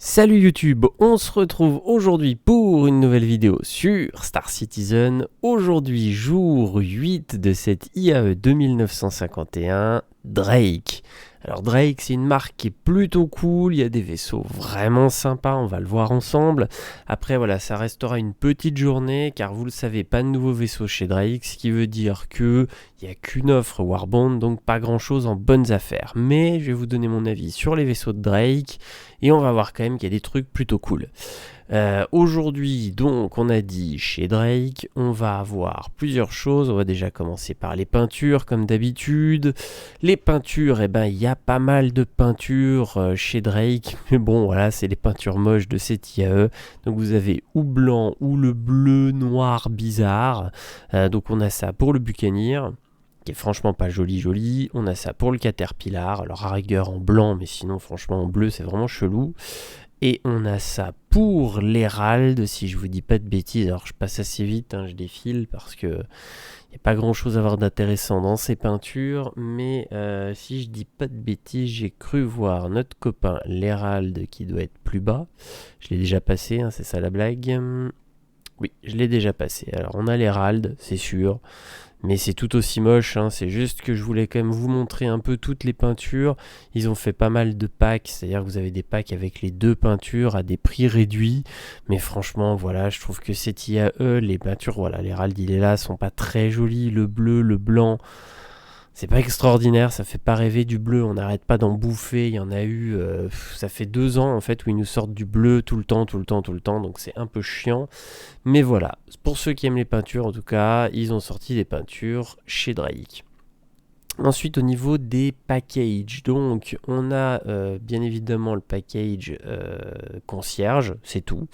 Salut YouTube, on se retrouve aujourd'hui pour une nouvelle vidéo sur Star Citizen. Aujourd'hui, jour 8 de cette IAE 2951, Drake. Alors Drake, c'est une marque qui est plutôt cool, il y a des vaisseaux vraiment sympas, on va le voir ensemble. Après voilà, ça restera une petite journée car vous le savez, pas de nouveaux vaisseaux chez Drake, ce qui veut dire que il n'y a qu'une offre Warbond, donc pas grand chose en bonnes affaires. Mais je vais vous donner mon avis sur les vaisseaux de Drake et on va voir quand même qu'il y a des trucs plutôt cool. Aujourd'hui, donc, on a dit chez Drake, on va avoir plusieurs choses. On va déjà commencer par les peintures, comme d'habitude. Les peintures, il y a pas mal de peintures chez Drake. Mais bon, voilà, c'est les peintures moches de cette IAE. Donc, vous avez ou blanc ou le bleu noir bizarre. Donc, on a ça pour le Buccaneer, qui est franchement pas joli. On a ça pour le Caterpillar. Alors, à rigueur en blanc, mais sinon, franchement, en bleu, c'est vraiment chelou. Et on a ça pour l'Hérald, si je vous dis pas de bêtises. Alors je passe assez vite, je défile parce que il n'y a pas grand chose à voir d'intéressant dans ces peintures. Mais si je dis pas de bêtises, j'ai cru voir notre copain l'Hérald qui doit être plus bas. Je l'ai déjà passé, c'est ça la blague. Oui, je l'ai déjà passé. Alors on a l'Hérald, c'est sûr. Mais c'est tout aussi moche, c'est juste que je voulais quand même vous montrer un peu toutes les peintures. Ils ont fait pas mal de packs, c'est-à-dire que vous avez des packs avec les deux peintures à des prix réduits. Mais franchement, voilà, je trouve que cette IAE, les peintures, voilà, l'Hérald il est là, sont pas très jolies. Le bleu, le blanc, c'est pas extraordinaire, ça fait pas rêver du bleu, on n'arrête pas d'en bouffer. Il y en a eu, ça fait 2 ans en fait où ils nous sortent du bleu tout le temps, donc c'est un peu chiant. Mais voilà, pour ceux qui aiment les peintures en tout cas, ils ont sorti des peintures chez Drake. Ensuite au niveau des packages, donc on a bien évidemment le package concierge, c'est tout.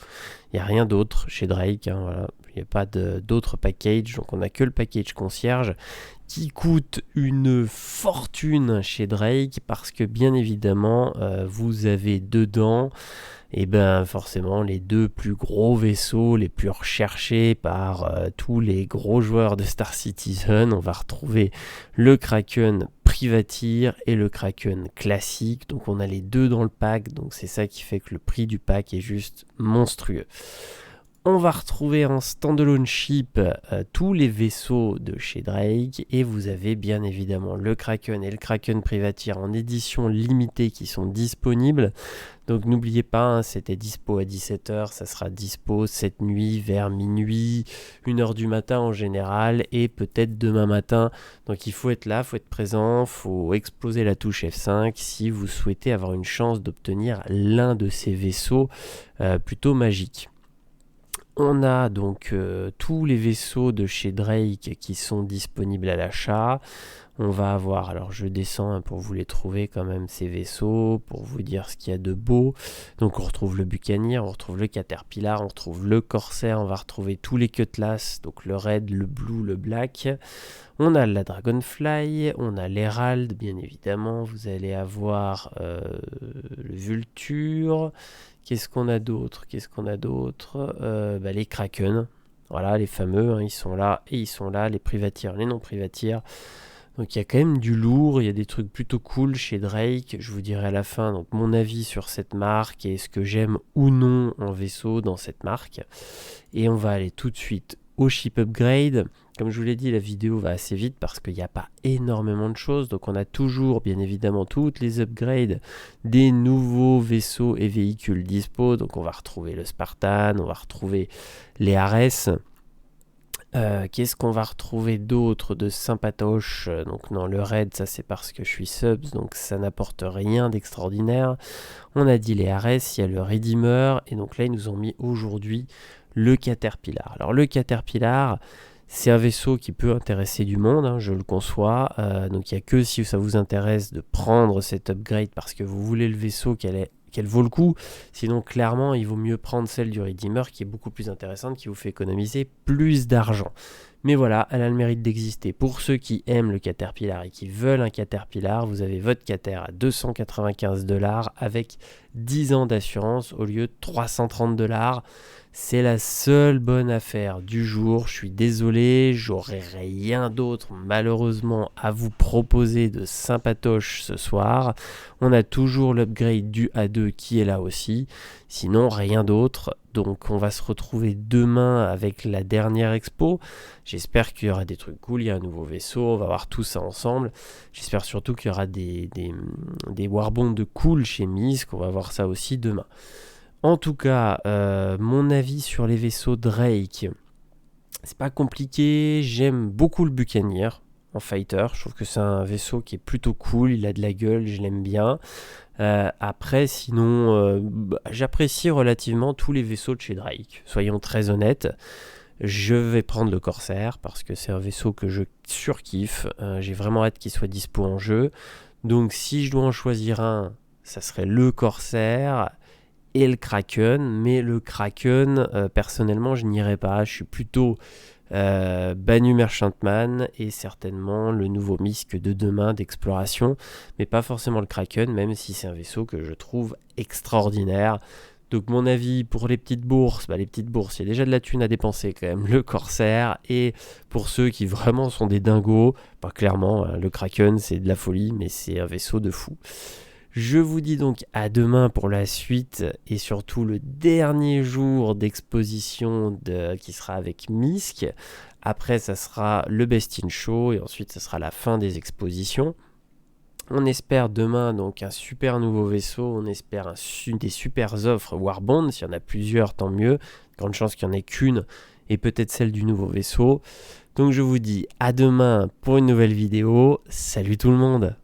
Il n'y a rien d'autre chez Drake, voilà. Il n'y a pas d'autres packages, donc on n'a que le package concierge qui coûte une fortune chez Drake parce que bien évidemment vous avez dedans forcément les deux plus gros vaisseaux les plus recherchés par tous les gros joueurs de Star Citizen. On va retrouver le Kraken Privateer et le Kraken classique, donc on a les deux dans le pack, donc c'est ça qui fait que le prix du pack est juste monstrueux. On va retrouver en standalone ship tous les vaisseaux de chez Drake et vous avez bien évidemment le Kraken et le Kraken Privateer en édition limitée qui sont disponibles. Donc n'oubliez pas, c'était dispo à 17h, ça sera dispo cette nuit vers minuit, 1h du matin en général et peut-être demain matin. Donc il faut être là, il faut être présent, il faut exploser la touche F5 si vous souhaitez avoir une chance d'obtenir l'un de ces vaisseaux plutôt magiques. On a donc tous les vaisseaux de chez Drake qui sont disponibles à l'achat. On va avoir, alors je descends pour vous les trouver quand même ces vaisseaux, pour vous dire ce qu'il y a de beau. Donc on retrouve le Buccaneer, on retrouve le Caterpillar, on retrouve le Corsair, on va retrouver tous les Cutlass, donc le Red, le Blue, le Black. On a la Dragonfly, on a l'Herald bien évidemment, vous allez avoir le Vulture. Qu'est-ce qu'on a d'autre les Kraken, voilà les fameux, ils sont là et ils sont là, les Privateers, les non Privateers. Donc il y a quand même du lourd, il y a des trucs plutôt cool chez Drake, je vous dirai à la fin donc mon avis sur cette marque et ce que j'aime ou non en vaisseau dans cette marque. Et on va aller tout de suite au ship upgrade. Comme je vous l'ai dit, la vidéo va assez vite parce qu'il n'y a pas énormément de choses. Donc on a toujours bien évidemment toutes les upgrades des nouveaux vaisseaux et véhicules dispo. Donc on va retrouver le Spartan, on va retrouver les Ares. Qu'est-ce qu'on va retrouver d'autre de sympatoche? Donc non, le raid, ça c'est parce que je suis subs, donc ça n'apporte rien d'extraordinaire. On a dit les Ares, il y a le Redeemer, et donc là ils nous ont mis aujourd'hui le Caterpillar. Alors le Caterpillar, c'est un vaisseau qui peut intéresser du monde, je le conçois. Donc il n'y a que si ça vous intéresse de prendre cet upgrade parce que vous voulez le vaisseau qu'elle vaut le coup. Sinon, clairement, il vaut mieux prendre celle du Redeemer qui est beaucoup plus intéressante, qui vous fait économiser plus d'argent. Mais voilà, elle a le mérite d'exister. Pour ceux qui aiment le Caterpillar et qui veulent un Caterpillar, vous avez votre Cater à 295$ avec 10 ans d'assurance au lieu de 330$. C'est la seule bonne affaire du jour. Je suis désolé, j'aurais rien d'autre malheureusement à vous proposer de sympatoche ce soir. On a toujours l'upgrade du A2 qui est là aussi. Sinon, rien d'autre. Donc on va se retrouver demain avec la dernière expo. J'espère qu'il y aura des trucs cool, il y a un nouveau vaisseau, on va voir tout ça ensemble. J'espère surtout qu'il y aura des warbonds de cool chez Misk, on va voir ça aussi demain. En tout cas, mon avis sur les vaisseaux Drake, c'est pas compliqué, j'aime beaucoup le Buccaneer en fighter, je trouve que c'est un vaisseau qui est plutôt cool, il a de la gueule, je l'aime bien. Après, sinon, j'apprécie relativement tous les vaisseaux de chez Drake, soyons très honnêtes. Je vais prendre le Corsair parce que c'est un vaisseau que je surkiffe, j'ai vraiment hâte qu'il soit dispo en jeu. Donc si je dois en choisir un, ça serait le Corsair et le Kraken, mais le Kraken, personnellement, je n'irai pas. Je suis plutôt Banu Merchantman et certainement le nouveau Misk de demain d'exploration, mais pas forcément le Kraken, même si c'est un vaisseau que je trouve extraordinaire. Donc mon avis pour les petites bourses, il y a déjà de la thune à dépenser quand même, le Corsair, et pour ceux qui vraiment sont des dingos, clairement, le Kraken c'est de la folie, mais c'est un vaisseau de fou. Je vous dis donc à demain pour la suite et surtout le dernier jour d'exposition qui sera avec Misk. Après, ça sera le Best in Show et ensuite, ça sera la fin des expositions. On espère demain donc un super nouveau vaisseau, on espère des super offres Warbond, s'il y en a plusieurs, tant mieux. Grande chance qu'il n'y en ait qu'une et peut-être celle du nouveau vaisseau. Donc je vous dis à demain pour une nouvelle vidéo. Salut tout le monde!